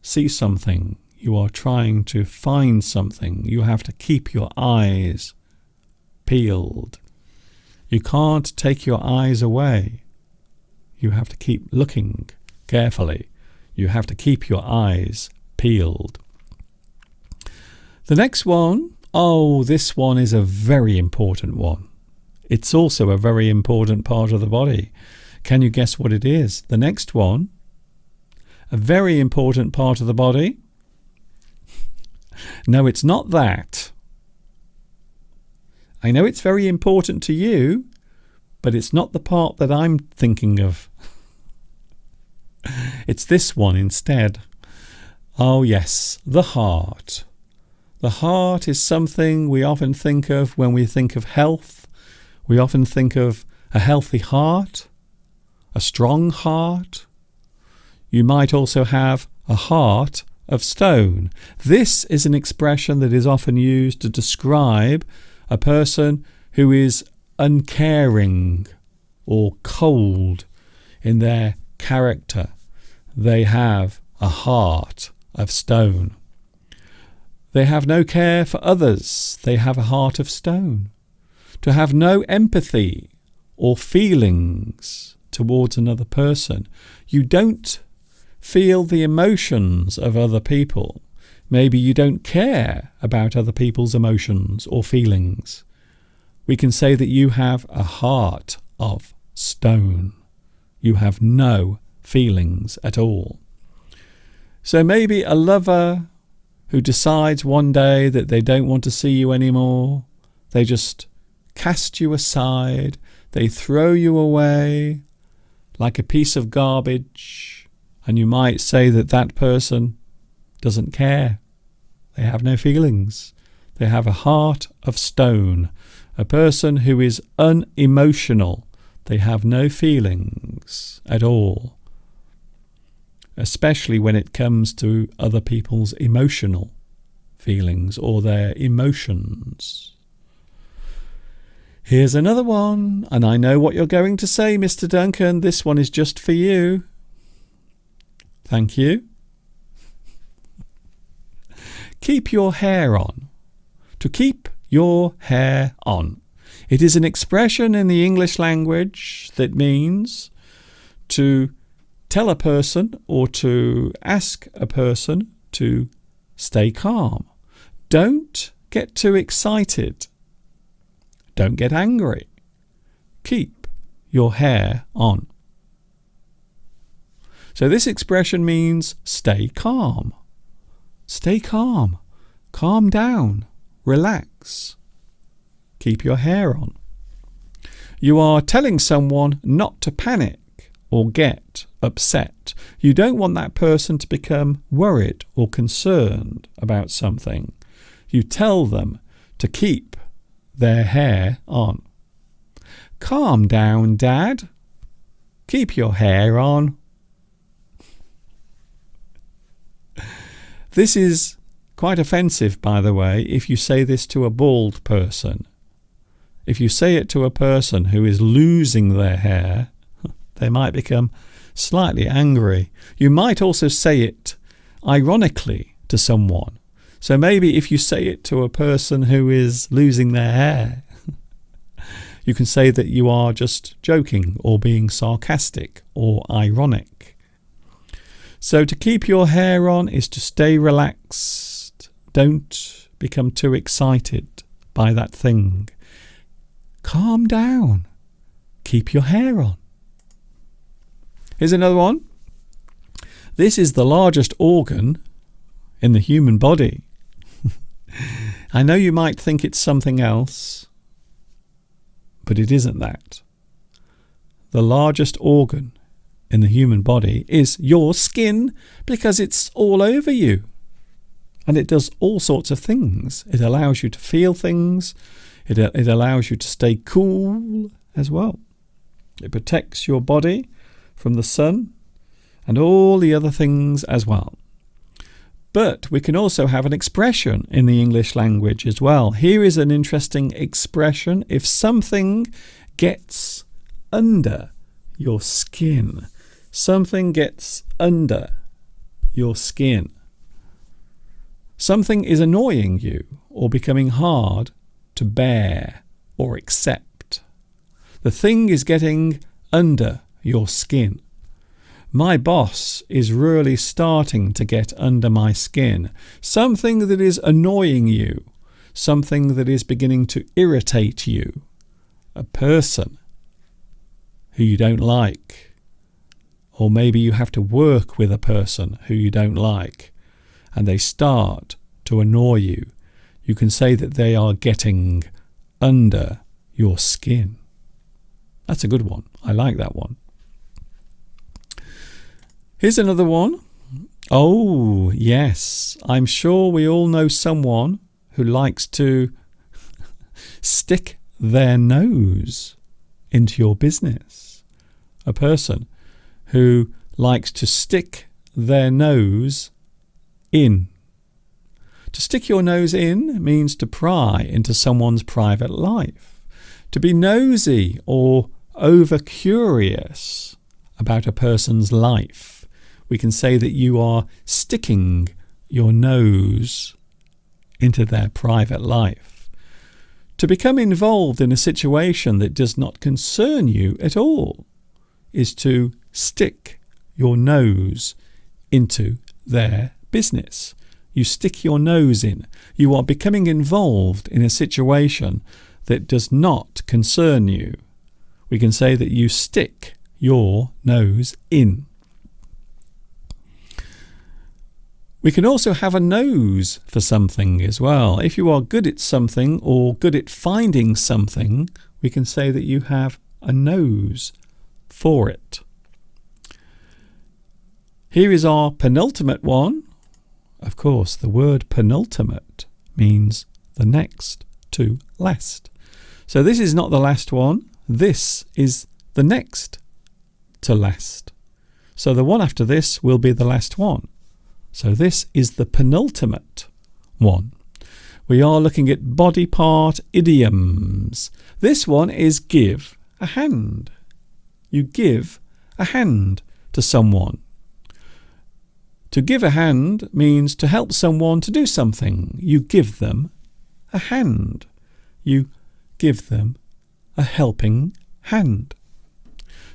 see something. You are trying to find something. You have to keep your eyes peeled. You can't take your eyes away. You have to keep looking carefully. You have to keep your eyes peeled. The next one, this one is a very important one. It's also a very important part of the body. Can you guess what it is? The next one, a very important part of the body. No, it's not that. I know it's very important to you, but it's not the part that I'm thinking of. It's this one instead. Oh yes, the heart. The heart is something we often think of when we think of health. We often think of a healthy heart, a strong heart. You might also have a heart of stone. This is an expression that is often used to describe a person who is uncaring or cold in their character. They have a heart of stone. They have no care for others. They have a heart of stone. To have no empathy or feelings towards another person. You don't feel the emotions of other people. Maybe you don't care about other people's emotions or feelings. We can say that you have a heart of stone. You have no feelings at all. So maybe a lover who decides one day that they don't want to see you anymore, they just cast you aside, they throw you away like a piece of garbage, and you might say that that person doesn't care. They have no feelings. They have a heart of stone. A person who is unemotional. They have no feelings at all. Especially when it comes to other people's emotional feelings or their emotions. Here's another one, and I know what you're going to say, Mr. Duncan. This one is just for you. Thank you. keep your hair on. To keep your hair on. It is an expression in the English language that means to tell a person or to ask a person to stay calm. Don't get too excited. Don't get angry. Keep your hair on. So this expression means stay calm. Stay calm. Calm down. Relax. Keep your hair on. You are telling someone not to panic or get upset. You don't want that person to become worried or concerned about something. You tell them to keep their hair on. Calm down, Dad. Keep your hair on. This is quite offensive, by the way, if you say this to a bald person. If you say it to a person who is losing their hair, they might become slightly angry. You might also say it ironically to someone. So maybe if you say it to a person who is losing their hair, you can say that you are just joking or being sarcastic or ironic. So to keep your hair on is to stay relaxed. Don't become too excited by that thing. Calm down. Keep your hair on. Here's another one. This is the largest organ in the human body. I know you might think it's something else, but it isn't that. The largest organ in the human body is your skin, because it's all over you. And it does all sorts of things. It allows you to feel things. It allows you to stay cool as well. It protects your body from the sun and all the other things as well. But we can also have an expression in the English language as well. Here is an interesting expression. If something gets under your skin, something gets under your skin. Something is annoying you or becoming hard to bear or accept. The thing is getting under your skin. My boss is really starting to get under my skin. Something that is annoying you. Something that is beginning to irritate you. A person who you don't like. Or maybe you have to work with a person who you don't like and they start to annoy you. You can say that they are getting under your skin. That's a good one. I like that one. Here's another one. Oh, yes. I'm sure we all know someone who likes to stick their nose into your business. A person who likes to stick their nose in. To stick your nose in means to pry into someone's private life. To be nosy or over-curious about a person's life. We can say that you are sticking your nose into their private life. To become involved in a situation that does not concern you at all is to stick your nose into their business. You stick your nose in. You are becoming involved in a situation that does not concern you. We can say that you stick your nose in. We can also have a nose for something as well. If you are good at something or good at finding something, we can say that you have a nose for it. Here is our penultimate one. Of course, the word penultimate means the next to last. So this is not the last one. This is the next to last. So the one after this will be the last one. So this is the penultimate one. We are looking at body part idioms. This one is give a hand. You give a hand to someone. To give a hand means to help someone to do something. You give them a hand. You give them a helping hand.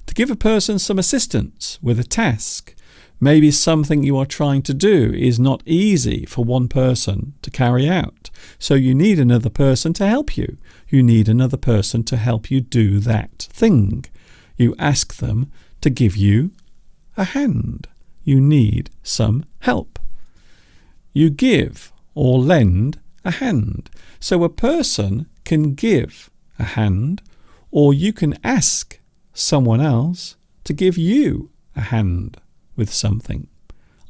To give a person some assistance with a task. Maybe something you are trying to do is not easy for one person to carry out. So you need another person to help you. You need another person to help you do that thing. You ask them to give you a hand. You need some help. You give or lend a hand. So a person can give a hand, or you can ask someone else to give you a hand with something.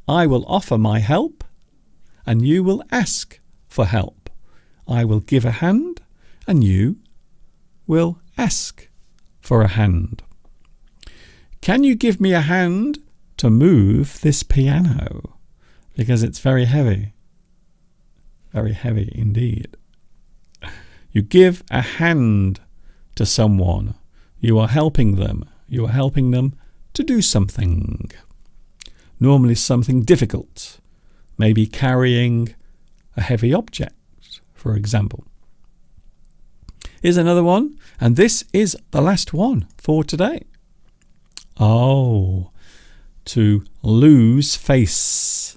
I will offer my help, and you will ask for help. I will give a hand, and you will ask for a hand. Can you give me a hand to move this piano? Because it's very heavy. Very heavy indeed. You give a hand to someone. You are helping them. You are helping them to do something. Normally something difficult. Maybe carrying a heavy object, for example. Here's another one, and this is the last one for today. Oh, to lose face.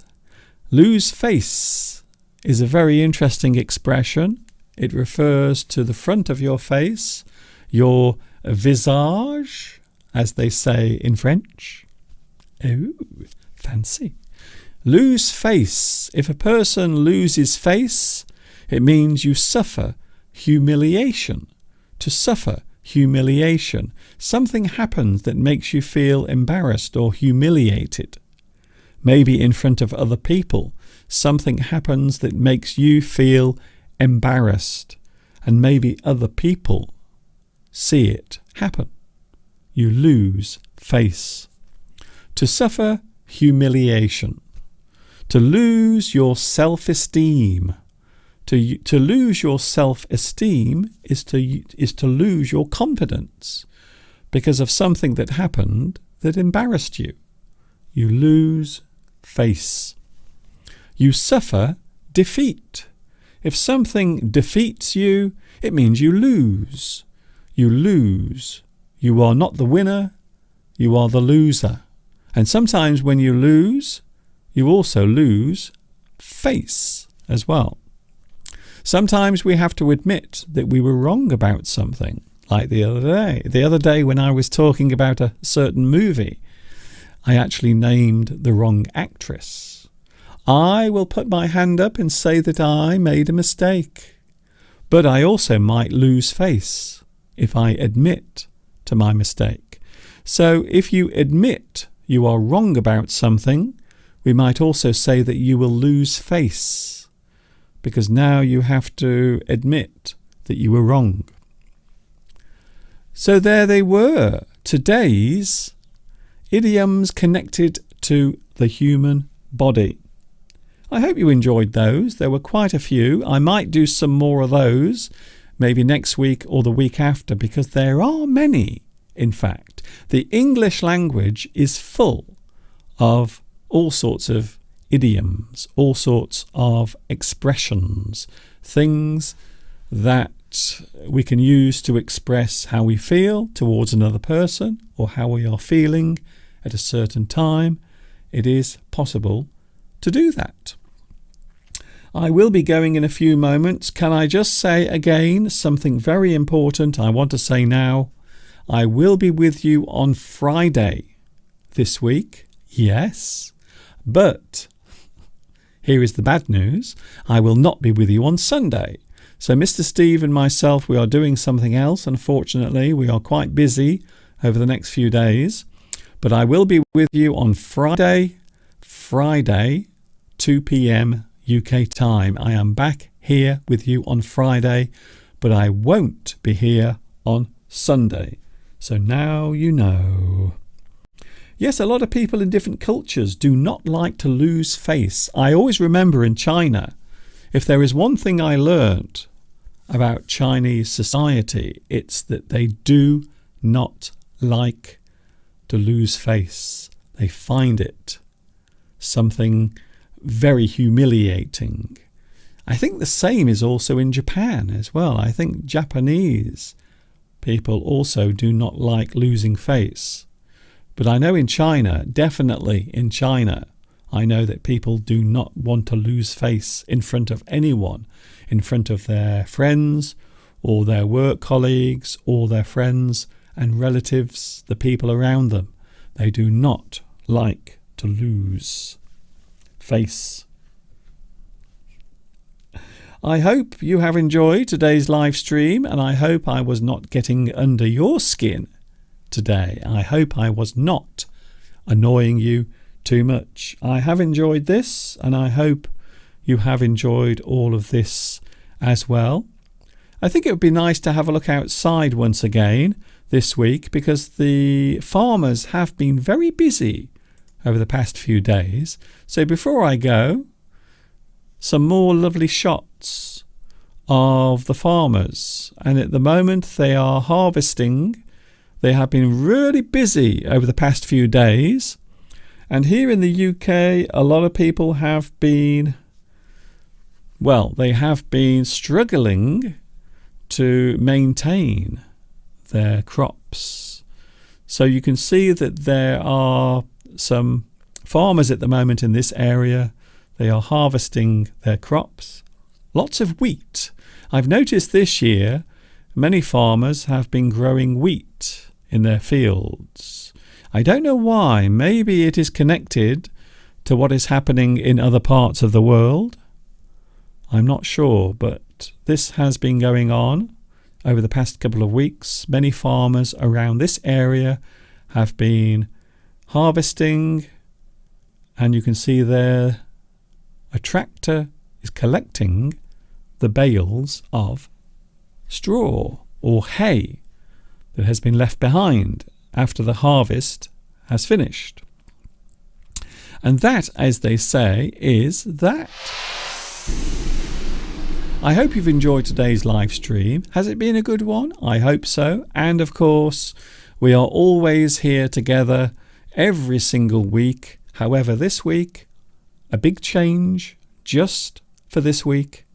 Lose face is a very interesting expression. It refers to the front of your face, your visage, as they say in French. Oh, fancy. Lose face. If a person loses face, it means you suffer humiliation. To suffer humiliation. Something happens that makes you feel embarrassed or humiliated. Maybe in front of other people, something happens that makes you feel embarrassed, and maybe other people see it happen. You lose face. To suffer humiliation. To lose your self-esteem. To lose your self-esteem is to lose your confidence because of something that happened that embarrassed you. You lose face. You suffer defeat. If something defeats you, it means you lose. You lose. You are not the winner, you are the loser. And sometimes when you lose, you also lose face as well. Sometimes we have to admit that we were wrong about something, like the other day. The other day when I was talking about a certain movie, I actually named the wrong actress. I will put my hand up and say that I made a mistake. But I also might lose face if I admit to my mistake. So if you admit you are wrong about something, we might also say that you will lose face, because now you have to admit that you were wrong. So there they were, today's idioms connected to the human body. I hope you enjoyed those. There were quite a few. I might do some more of those, maybe next week or the week after, because there are many, in fact. The English language is full of all sorts of idioms, all sorts of expressions, things that we can use to express how we feel towards another person or how we are feeling at a certain time. It is possible to do that. I will be going in a few moments. Can I just say again something very important I want to say now? I will be with you on Friday this week, yes, but here is the bad news. I will not be with you on Sunday. So Mr. Steve and myself, we are doing something else. Unfortunately, we are quite busy over the next few days. But I will be with you on Friday, 2 p.m. UK time. I am back here with you on Friday, but I won't be here on Sunday. So now you know. Yes, a lot of people in different cultures do not like to lose face. I always remember in China, if there is one thing I learnt about Chinese society, it's that they do not like to lose face. They find it something very humiliating. I think the same is also in Japan as well. I think Japanese people also do not like losing face. But I know in China, definitely in China, I know that people do not want to lose face in front of anyone, in front of their friends or their work colleagues or their friends and relatives, the people around them. They do not like to lose face. I hope you have enjoyed today's live stream, and I hope I was not getting under your skin today. I hope I was not annoying you too much. I have enjoyed this, and I hope you have enjoyed all of this as well. I think it would be nice to have a look outside once again this week, because the farmers have been very busy over the past few days. So before I go, some more lovely shots of the farmers, and at the moment they are harvesting. They have been really busy over the past few days, and here in the UK a lot of people have been, well, they have been struggling to maintain their crops. So you can see that there are some farmers at the moment in this area. They are harvesting their crops. Lots of wheat. I've noticed this year many farmers have been growing wheat in their fields. I don't know why. Maybe it is connected to what is happening in other parts of the world. I'm not sure, but this has been going on over the past couple of weeks. Many farmers around this area have been harvesting, and you can see there a tractor is collecting the bales of straw or hay that has been left behind after the harvest has finished. And that, as they say, is that. I hope you've enjoyed today's live stream. Has it been a good one? I hope so. And of course, we are always here together every single week. However, this week, a big change just for this week,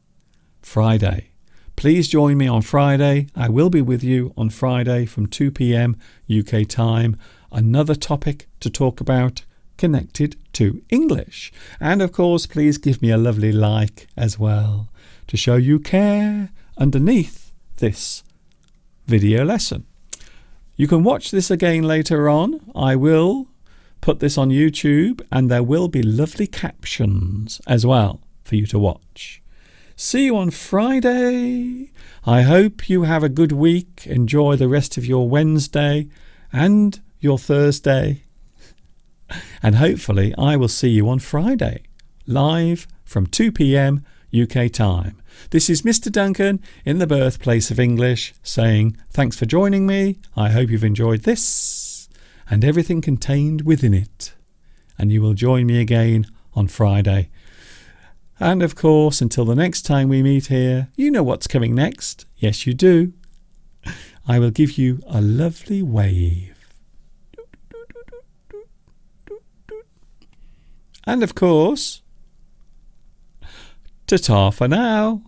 Friday. Please join me on Friday. I will be with you on Friday from 2 p.m. UK time. Another topic to talk about connected to English. And of course, please give me a lovely like as well to show you care underneath this video lesson. You can watch this again later on. I will put this on YouTube, and there will be lovely captions as well for you to watch. See you on Friday. I hope you have a good week. Enjoy the rest of your Wednesday and your Thursday. And hopefully I will see you on Friday, live from 2 p.m. UK time. This is Mr. Duncan in the birthplace of English saying thanks for joining me. I hope you've enjoyed this and everything contained within it. And you will join me again on Friday. And of course, until the next time we meet here, you know what's coming next. Yes, you do. I will give you a lovely wave. And of course, ta-ta for now.